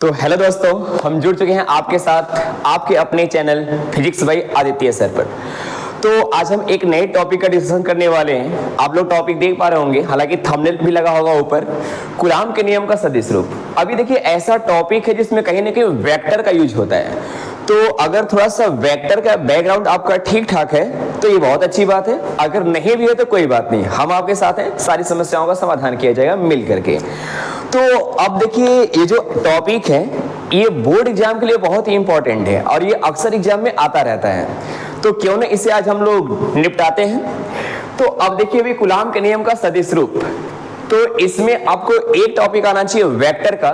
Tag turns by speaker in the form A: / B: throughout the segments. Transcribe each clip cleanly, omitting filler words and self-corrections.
A: तो हेलो दोस्तों, हम जुड़ चुके हैं आपके साथ आपके अपने channel physics bye Aditya sir पर। तो आज हम एक नए टॉपिक का डिस्कशन करने वाले हैं। आप लोग टॉपिक देख पा रहे होंगे, हालांकि थंबनेल भी लगा होगा ऊपर, कूलाम के नियम का सदिश रूप। अभी देखिए, ऐसा टॉपिक है जिसमें कहीं ना कहीं वेक्टर का यूज होता है। तो अगर थोड़ा सा वेक्टर का बैकग्राउंड आपका ठीक ठाक है तो ये बहुत अच्छी बात है, अगर नहीं भी है तो कोई बात नहीं, हम आपके साथ हैं, सारी समस्याओं का समाधान किया जाएगा मिल करके। तो अब देखिए, ये जो टॉपिक है ये बोर्ड एग्जाम के लिए बहुत ही इंपॉर्टेंट है और ये अक्सर एग्जाम में आता रहता है, तो क्यों ना इसे आज हम लोग निपटाते हैं। तो अब देखिए, अभी कूलाम के नियम का सदिश रूप, तो इसमें आपको एक टॉपिक आना चाहिए वेक्टर का,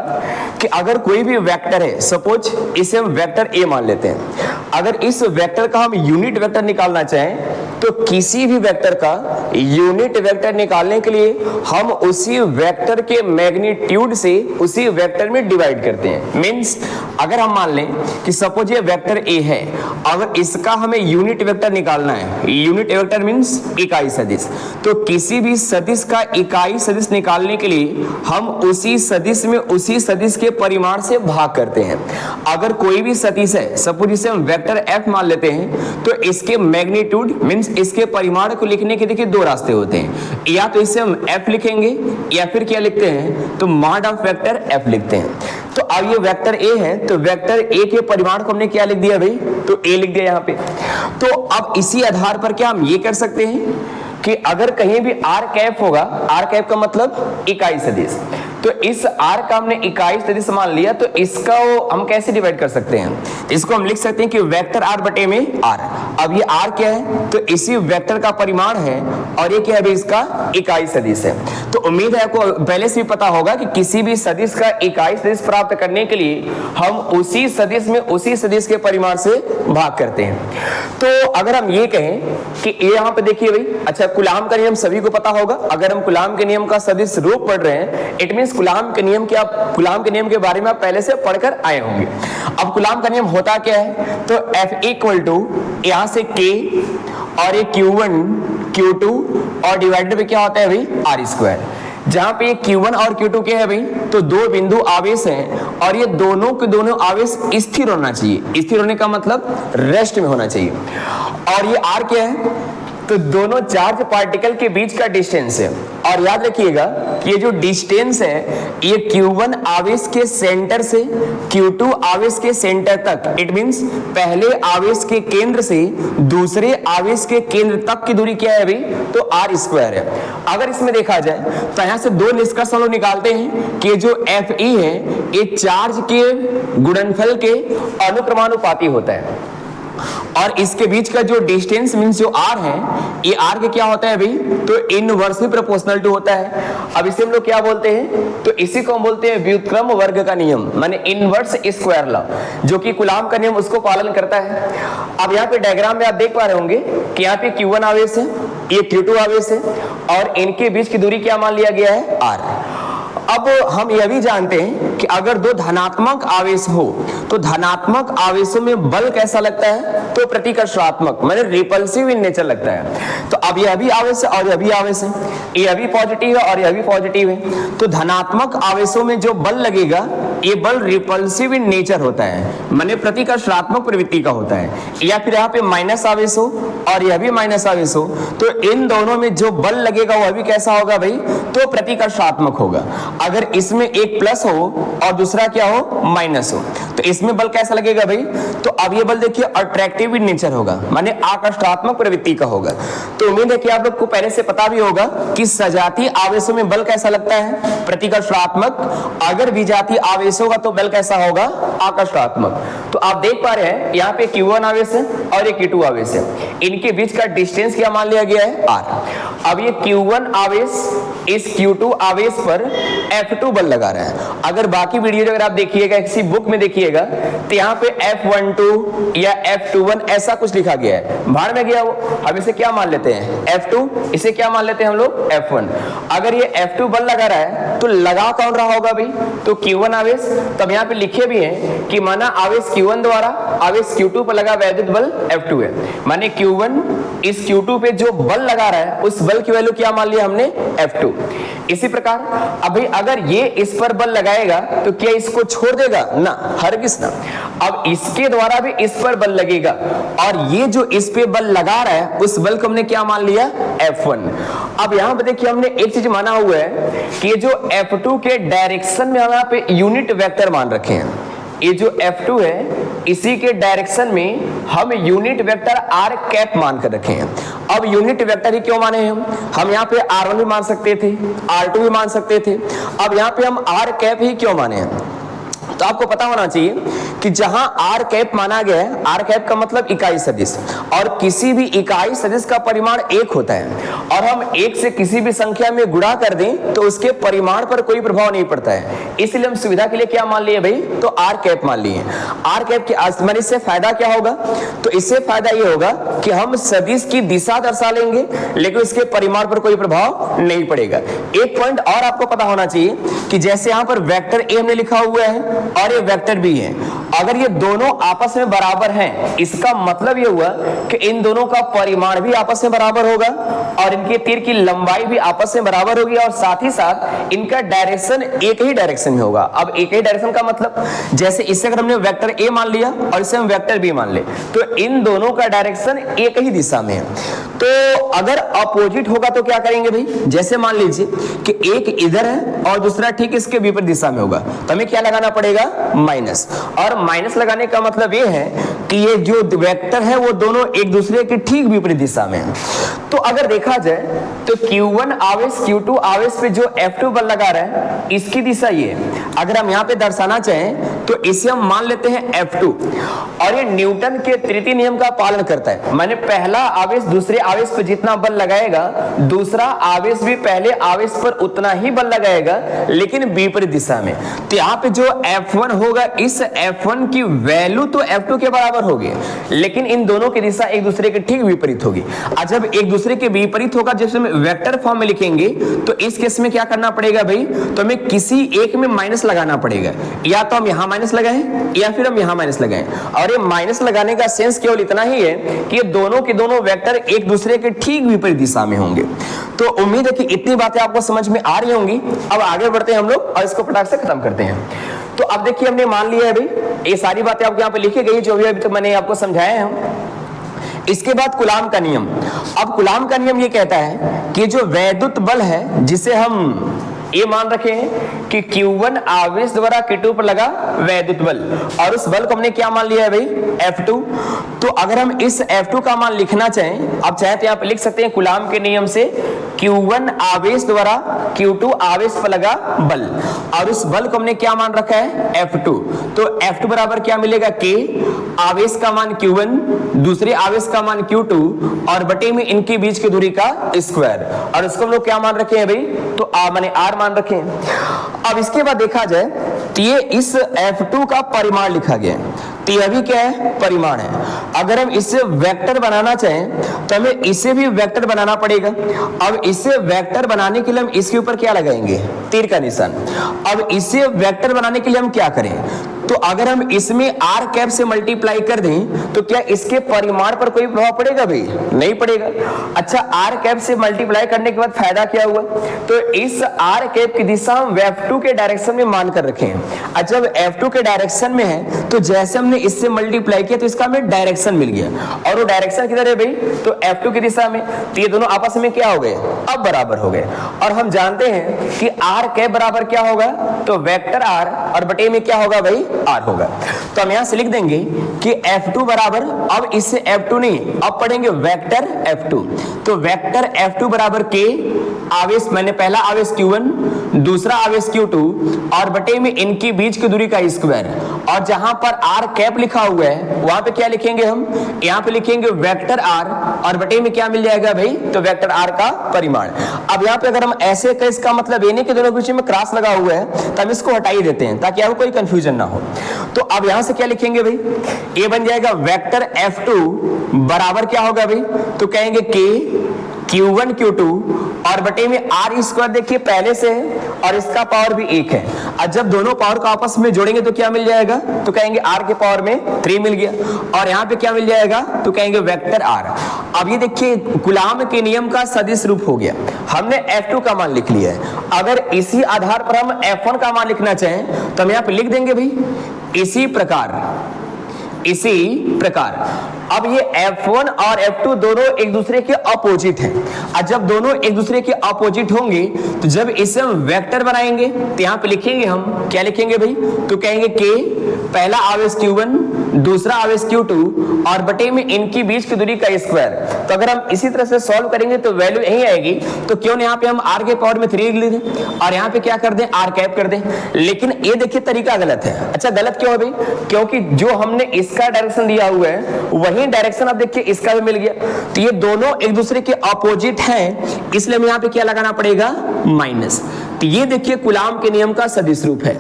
A: कि अगर कोई भी वेक्टर है, सपोज इसे हम वेक्टर ए मान लेते हैं, अगर इस वेक्टर का हम यूनिट वेक्टर निकालना चाहें तो किसी भी वेक्टर का यूनिट वेक्टर निकालने के लिए हम उसी वेक्टर के मैग्नीट्यूड से उसी वेक्टर में डिवाइड करते हैं। मींस अगर हम मान लें कि सपोज ये वेक्टर ए है, अगर इसका हमें यूनिट वेक्टर निकालना है, यूनिट वेक्टर मींस इकाई सदिश, तो किसी भी सदिश का इकाई सदिश निकालने के लिए हम उसी सदिश में उसी सदिश के परिमाण से भाग करते हैं। अगर कोई भी सदिश है, सपोज इसे हम वेक्टर एफ मान लेते हैं, तो इसके मैग्नीट्यूड मींस इसके परिमाण को लिखने के देखिए दो रास्ते होते हैं, या तो इसे हम एफ लिखेंगे या फिर क्या लिखते हैं, तो मॉड ऑफ वेक्टर एफ लिखते हैं। तो अब ये वेक्टर ए है, तो वेक्टर ए के परिमाण को हमने क्या लिख दिया भाई, तो ए लिख दिया यहाँ पे। तो अब इसी आधार पर क्या हम ये कर सकते हैं कि अगर कहीं भी आर कैप होगा, आर कैप का मतलब इकाई सदिश, तो इस आर का हमने इकाई सदिश मान लिया, तो इसका हम कैसे डिवाइड कर सकते हैं, इसको हम लिख सकते हैं कि वेक्टर आर बटे में आर। अब ये आर क्या है, तो इसी वेक्टर का परिमाण है और ये क्या है, इसका इकाई सदिश है। तो उम्मीद है आपको पहले से भी पता होगा कि किसी भी सदिश का इकाई सदिश प्राप्त करने के लिए हम उसी सदिश में उसी सदिश के परिमाण से भाग करते हैं। तो अगर हम ये कहें कि ये यहाँ पे देखिए भाई, अच्छा कूलाम का नियम सभी को पता होगा, अगर हम कूलाम के नियम का सदिश रूप पढ़ रहे हैं, इट मींस कूलाम के नियम के कूलाम के नियम के बारे में आप पहले से पढ़कर आए होंगे। अब कूलाम का नियम होता क्या है, तो F इक्वल टू यहां से K और ये Q1 Q2 और डिवाइडेड में क्या होता है भाई, आर स्क्वायर। जहां पे Q1 और Q2 क्या है भाई, तो दो बिंदु आवेश हैं और ये दोनों के दोनों आवेश स्थिर होना चाहिए। स्थिर होने का मतलब रेस्ट में होना चाहिए। और ये R क्या है, तो दोनों चार्ज पार्टिकल के बीच का डिस्टेंस है। और याद रखिएगा कि ये जो डिस्टेंस है ये Q1 आवेश के सेंटर से Q2 आवेश के सेंटर तक, इट मींस पहले आवेश के केंद्र से दूसरे आवेश के केंद्र तक की दूरी क्या है भाई, तो आर स्क्वायर है। अगर इसमें देखा जाए तो यहां से दो निष्कर्ष हम लोग निकालते हैं कि जो Fe है ये चार्ज के गुणनफल के अनुक्रमानुपाती होता है और इसके बीच का जो डिस्टेंस मींस जो r है, ये r के क्या होता है भाई, तो इनवर्सली प्रोपोर्शनल टू होता है। अब इसे हम लोग क्या बोलते हैं, तो इसी को हम बोलते हैं व्युत्क्रम वर्ग का नियम, माने इनवर्स स्क्वायर लॉ, जो कि कूलाम का नियम उसको पालन करता है। अब यहाँ पे डायग्राम में आप देख पा रहे होंगे कि यहाँ पे Q1 आवेश है, ये Q2 आवेश है और इनके बीच की दूरी क्या मान लिया गया है, r। अब हम यह भी जानते हैं कि अगर दो धनात्मक आवेश हो तो धनात्मक आवेशों में बल कैसा लगता है, तो प्रतिकर्षणात्मक माने रिपल्सिव इन नेचर लगता है। तो अब यह भी आवेश है और यह भी आवेश है, यह भी पॉजिटिव है और यह भी पॉजिटिव है, तो धनात्मक आवेशों में जो बल लगेगा ये बल रिपल्सिव इन नेचर होता है, माने प्रतिकर्षणात्मक प्रवृत्ति का होता है। या फिर यहाँ पे माइनस आवेश हो और यह भी माइनस आवेश हो, तो इन दोनों में जो बल लगेगा वह भी कैसा होगा भाई, तो प्रतिकर्षणात्मक होगा। अगर इसमें एक प्लस हो और दूसरा क्या हो, माइनस हो, तो इसमें बल कैसा लगेगा भाई, तो अब ये बल देखिए अट्रैक्टिव इन नेचर होगा, माने आकर्षणात्मक प्रवृत्ति का होगा। तो उम्मीद है कि आप लोग को पहले से पता भी होगा कि सजातीय आवेशों में बल कैसा लगता है, प्रतिकर्षणात्मक, अगर विजातीय आवेश होगा तो बल कैसा होगा, आकर्षणात्मक। तो आप देख पा रहे हैं यहाँ पे Q1 आवेश है और ये Q2 आवेश है, इनके बीच का डिस्टेंस क्या मान लिया गया है, r। अब ये Q1 आवेश इस Q2 आवेश पर F2 बल लगा रहा है। अगर बाकी वीडियो अगर आप देखिएगा, किसी बुक में देखिएगा, तो यहाँ पे F12 या F21 ऐसा कुछ लिखा गया है, भाड़ में गया वो, हम इसे क्या मान लेते हैं, F2, इसे क्या मान लेते हैं हम लोग, F1। अगर ये F2 बल लगा रहा है तो लगा कौन रहा होगा भाई, तो Q1 आवेश। तब यहाँ पे लिखे भी हैं कि माना आवेश Q1 द्वारा आवेश Q2 पर लगा वैद्युत बल F2 है, माने Q1 इस Q2 पे जो बल लगा रहा है उस बल बल की वैल्यू क्या मान लिया हमने, F2। इसी प्रकार अभी अगर ये इस पर बल लगाएगा तो क्या इसको छोड़ देगा ना, हरगिज ना। अब इसके द्वारा भी इस पर बल लगेगा और ये जो इस पे बल लगा रहा है उस बल को हमने क्या मान लिया, F1। अब यहां पर देखिए हमने एक चीज माना हुआ है कि ये जो F2 के डायरेक्शन में हम यहाँ पे यूनिट वेक्टर मान रखे हैं। ये जो F2 है इसी के डायरेक्शन में हम यूनिट वेक्टर r कैप मान कर रखे हैं। अब यूनिट वेक्टर ही क्यों माने हम यहाँ पे r1 भी मान सकते थे, r2 भी मान सकते थे। अब यहाँ पे हम r कैप ही क्यों माने हैं, तो आपको पता होना चाहिए कि जहां r कैप माना गया है, r कैप का मतलब इकाई सदिश, और किसी भी इकाई सदिश का परिमाण 1 होता है और हम 1 से किसी भी संख्या में गुणा कर दें तो उसके परिमाण पर कोई प्रभाव नहीं पड़ता है। इसलिए हम सुविधा के लिए क्या मान लिए भाई, तो r कैप मान लिए। r कैप के आसमान इससे फायदा क्या होगा, तो इससे फायदा ये होगा कि हम सदिश की दिशा दर्शा लेंगे लेकिन उसके परिमाण पर कोई प्रभाव नहीं पड़ेगा। एक पॉइंट और आपको पता होना चाहिए कि जैसे यहां पर वेक्टर a हमने लिखा हुआ है और ये वेक्टर b है, अगर ये दोनों आपस में बराबर हैं इसका मतलब ये हुआ कि इन दोनों का परिमाण भी आपस में बराबर होगा और इनके तीर की लंबाई भी आपस में बराबर होगी और साथ ही साथ इनका डायरेक्शन एक ही डायरेक्शन में होगा। अब एक ही डायरेक्शन का मतलब जैसे इससे अगर हमने वेक्टर a मान लिया और इसे हम वेक्टर b मान ले तो इन दोनों का डायरेक्शन एक ही दिशा में है। तो अगर अपोजिट होगा तो क्या करेंगे भाई, जैसे मान लीजिए कि एक इधर है और दूसरा ठीक इसके विपरीत दिशा में होगा तो हमें क्या लगाना पड़ेगा, माइनस। और माइनस लगाने का मतलब ये है कि ये जो वेक्टर है वो दोनों एक दूसरे के ठीक विपरीत दिशा में है। तो अगर देखा जाए तो Q1 आवेश Q2 आवेश पे जो F2 बल लगा रहा है इसकी दिशा ये है। अगर हम यहाँ पे दर्शाना चाहें तो इसे हम मान लेते हैं F2 और ये न्यूटन के तृतीय नियम का पालन करता है। माने पहला आवेश दूसरे आवेश पर जितना बल लगाएगा दूसरा आवेश भी पहले आवेश पर उतना ही बल लगाएगा लेकिन विपरीत दिशा में। तो यहाँ पे जो F1 होगा इस F1 की वैल्यू तो F2 के बराबर होगी लेकिन इन दोनों की दिशा एक दूसरे के ठीक विपरीत होगी। और जब एक दूसरे के विपरीत होगा जैसे हम वेक्टर फॉर्म में लिखेंगे तो इस केस में क्या करना पड़ेगा भाई, तो हमें किसी एक में माइनस लगाना पड़ेगा, या तो हम यहाँ माइनस लगाएं या फिर हम यहाँ माइनस लगाएं। और ये माइनस लगाने का सेंस केवल इतना ही है कि ये दोनों के दोनों वेक्टर एक दूसरे के ठीक विपरीत दिशा में होंगे। तो उम्मीद है कि इतनी बातें आपको समझ में आ रही होंगी। अब आगे बढ़ते हैं हम लोग और इसको फटाक से खत्म करते हैं। तो अब देखिए हमने मान लिया है भाई ये सारी बातें आपको यहाँ पे लिखी गई जो भी अभी तक मैंने आपको समझाया है। इसके बाद कूलाम का नियम। अब कूलाम का नियम ये कहता है कि जो वैद्युत बल है जिसे हम ये मान रखे हैं कि Q1 आवेश द्वारा Q2 पर लगा वैद्युत बल और उस बल को हमने क्या मान लिया है भाई, F2। तो अगर हम इस F2 का मान लिखना चाहें, आप चाहे तो यहाँ पे लिख सकते हैं कूलाम के नियम से Q1 आवेश द्वारा Q2 आवेश पर लगा बल और उस बल को हमने क्या मान रखा है, F2। तो F2 बराबर क्या मिलेगा, K आवेश का मान Q1 दूसरे आवेश का मान Q2 और बटे में इनके बीच की दूरी का स्क्वायर और इसको हम लोग क्या मान रखे हैं भाई, तो माने R मान रखे हैं। अब इसके बाद देखा जाए तो ये इस F2 का परिमाण लिखा गया है। तो यह भी क्या है, परिमाण है। अगर हम इसे वेक्टर बनाना चाहें तो हमें इसे भी वेक्टर बनाना पड़ेगा। अब इसे वेक्टर बनाने के लिए हम इसके ऊपर क्या लगाएंगे, तीर का निशान। अब इसे वेक्टर बनाने के लिए हम क्या करें, तो अगर हम इसमें r कैप से मल्टीप्लाई कर दें तो क्या इसके परिमाण पर कोई प्रभाव पड़ेगा भाई, नहीं पड़ेगा। अच्छा r कैप से मल्टीप्लाई करने के बाद फायदा क्या हुआ, तो इस r कैप की दिशा हम F2 के डायरेक्शन में मान कर रखे हैं। अच्छा जब F2 के डायरेक्शन में है तो जैसे हमने इससे मल्टीप्लाई किया तो इसका हमें डायरेक्शन मिल गया और वो डायरेक्शन किधर है भाई, तो F2 की दिशा में। तो ये दोनों आपस में क्या हो गए, अब बराबर हो गए। और हम जानते हैं कि r कैप बराबर क्या होगा, तो वेक्टर r और बटे में क्या होगा भाई, R होगा। तो हम यहां से लिख देंगे कि F2 बराबर, अब इससे F2 नहीं अब पढ़ेंगे वेक्टर F2। तो वेक्टर F2 बराबर K आवेश, मैंने पहला आवेश Q1 दूसरा आवेश Q2 और बटे में इनकी बीच की दूरी का स्क्वायर। और जहां पर R कैप लिखा हुआ है वहां पे क्या लिखेंगे हम, यहां पे लिखेंगे वेक्टर R और बटे में क्या मिल जाएगा भाई, तो वेक्टर R का परिमाण। अब यहाँ पे अगर हम ऐसे का इसका मतलब ये नहीं कि दोनों के बीच में क्रॉस लगा हुआ है तो हम इसको हटा ही देते हैं ताकि आपको कोई कंफ्यूजन ना हो। तो अब यहां से क्या लिखेंगे भाई, ये बन जाएगा वेक्टर F2 बराबर क्या होगा भाई, तो कहेंगे K Q1 Q2 और बटे में R स्क्वायर देखिए पहले से है और इसका पावर भी 1 है। और जब दोनों पावर को आपस में जोड़ेंगे तो क्या मिल जाएगा, तो कहेंगे R के पावर में 3 मिल गया। और यहाँ पे क्या मिल जाएगा, तो कहेंगे वेक्टर R। अब ये देखिए गुलाम के नियम का सदिश रूप हो गया। हमने F2 का मान लिख लिया है। अगर इसी आधार पर हम F1 का मान लिखना चाहें तो हम यहाँ पे लिख देंगे भाई इसी प्रकार। अब ये F1 और F2 दोनों एक दूसरे के अपोजिट हैं। और जब दोनों एक दूसरे के अपोजिट होंगे तो जब इसे हम वेक्टर बनाएंगे तो यहाँ पे लिखेंगे हम क्या लिखेंगे भाई, तो कहेंगे K पहला आवेश Q1 दूसरा आवेश Q2 और बटे में इनकी बीच की दूरी का स्क्वायर। तो अगर हम इसी तरह से सॉल्व करेंगे तो वैल्यू यही आएगी। तो क्यों यहाँ पे हम R के पावर में 3 लिख दें और यहाँ पे क्या कर दें, R कैप कर दें। लेकिन ये देखिए तरीका गलत है। अच्छा गलत क्यों है भाई, क्योंकि जो हमने इसका डायरेक्शन दिया हुआ है वही डायरेक्शन अब देखिए इसका भी मिल गया। तो ये दोनों एक दूसरे के अपोजिट हैं, इसलिए हमें यहाँ पे क्या लगाना पड़ेगा, माइनस। तो ये देखिए कूलाम के नियम का सदिश रूप है।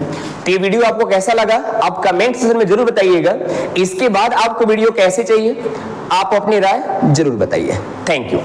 A: तो ये वीडियो आपको कैसा लगा आप कमेंट सेक्शन में जरूर बताइएगा। इसके बाद आपको वीडियो कैसे चाहिए आप अपनी राय जरूर बताइए। Thank you.